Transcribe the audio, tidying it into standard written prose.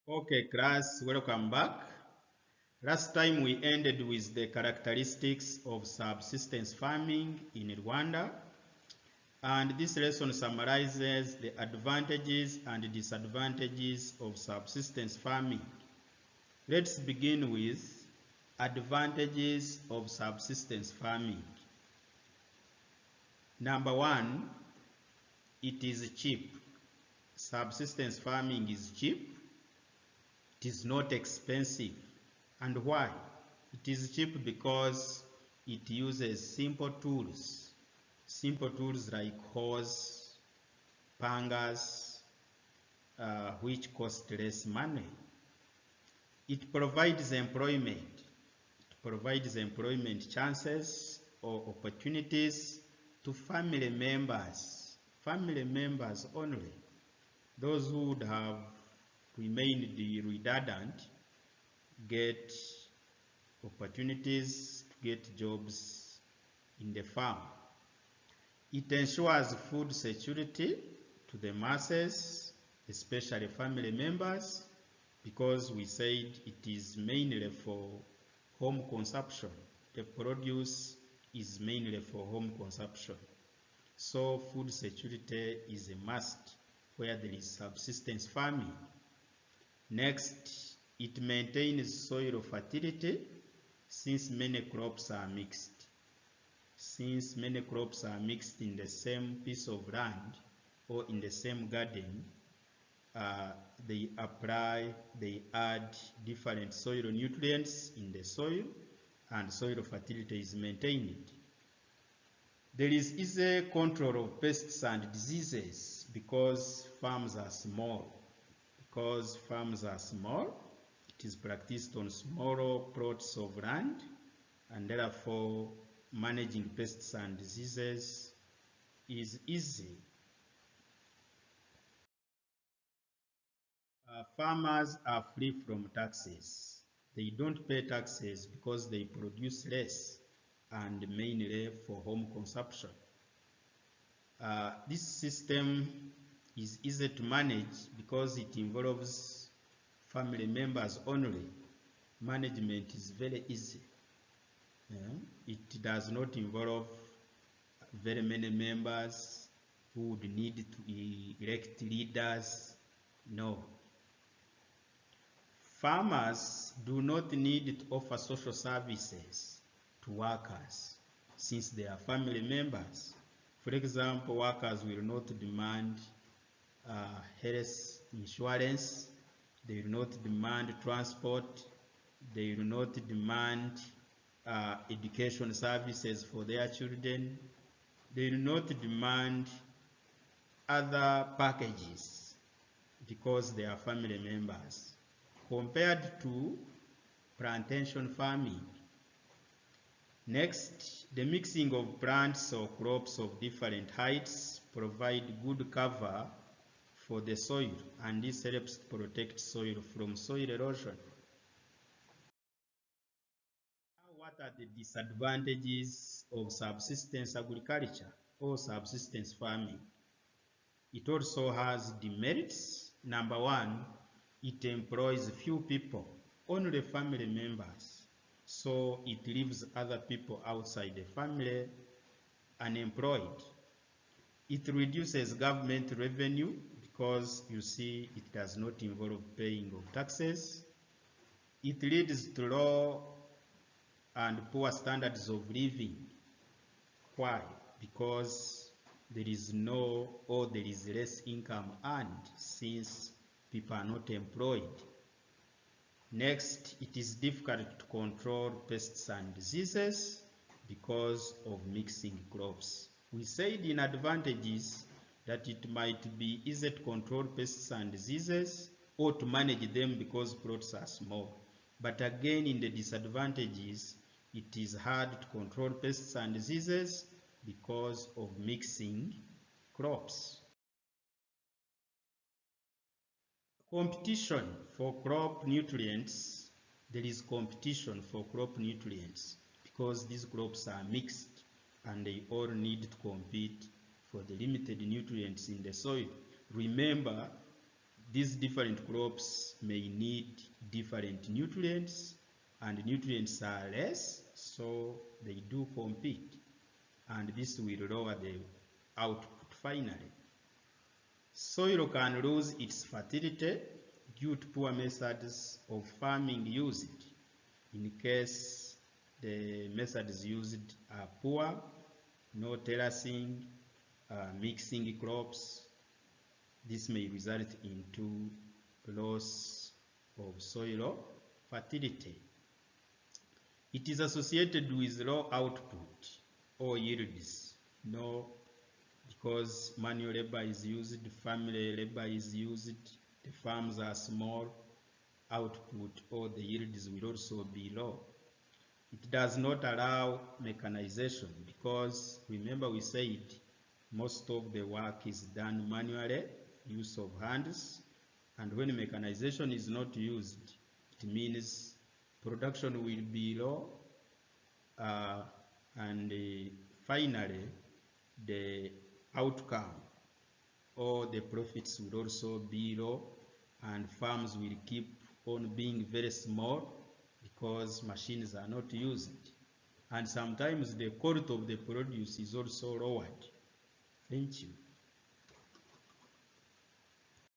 Okay, class, welcome back. Last time we ended with the characteristics of subsistence farming in Rwanda, and this lesson summarizes the advantages and disadvantages of subsistence farming. Let's begin with advantages of subsistence farming. Number one, it is cheap. Subsistence farming is cheap. It is not expensive. And why? It is cheap because it uses simple tools like hoes, pangas, which cost less money. It provides employment. It provides employment chances or opportunities to family members only. Those who would have remained redundant get opportunities to get jobs in the farm. It ensures food security to the masses, especially family members, because we said it is mainly for home consumption. The produce is mainly for home consumption. So food security is a must where there is subsistence farming. Next, it maintains soil fertility since many crops are mixed. Since many crops are mixed in the same piece of land or in the same garden, they add different soil nutrients in the soil, and soil fertility is maintained. There is easy control of pests and diseases because farms are small. Because farms are small, it is practiced on smaller plots of land, and therefore managing pests and diseases is easy. Farmers are free from taxes. They don't pay taxes because they produce less and mainly for home consumption. This system is easy to manage because it involves family members only. Management is very easy. It does not involve very many members who would need to elect leaders. No. Farmers do not need to offer social services to workers since they are family members. For example, workers will not demand health insurance, they will not demand transport, they will not demand education services for their children, they will not demand other packages because they are family members, compared to plantation farming. Next, the mixing of plants or crops of different heights provide good cover for the soil, and this helps to protect soil from soil erosion. Now, what are the disadvantages of subsistence agriculture or subsistence farming? It also has demerits. Number one, it employs few people, only family members. So it leaves other people outside the family unemployed. It reduces government revenue because you see it does not involve paying of taxes. It leads to low and poor standards of living. Why? Because there is less income earned since people are not employed. Next, it is difficult to control pests and diseases because of mixing crops. We said in advantages that it might be easy to control pests and diseases or to manage them because plots are small. But again, in the disadvantages, it is hard to control pests and diseases because of mixing crops. Competition for crop nutrients. There is competition for crop nutrients because these crops are mixed and they all need to compete for the limited nutrients in the soil. Remember, These different crops may need different nutrients, and nutrients are less, so they do compete, and this will lower the output finally. Soil can lose its fertility due to poor methods of farming used. In case the methods used are poor, no terracing, mixing crops, this may result into loss of soil fertility. It is associated with low output or yields. No, because manual labor is used, family labor is used, the farms are small, output or the yields will also be low. It does not allow mechanization because remember we said most of the work is done manually, use of hands, and when mechanization is not used, it means production will be low, and finally the outcome or the profits will also be low, and farms will keep on being very small because machines are not used, and sometimes the quality of the produce is also lowered. Thank you.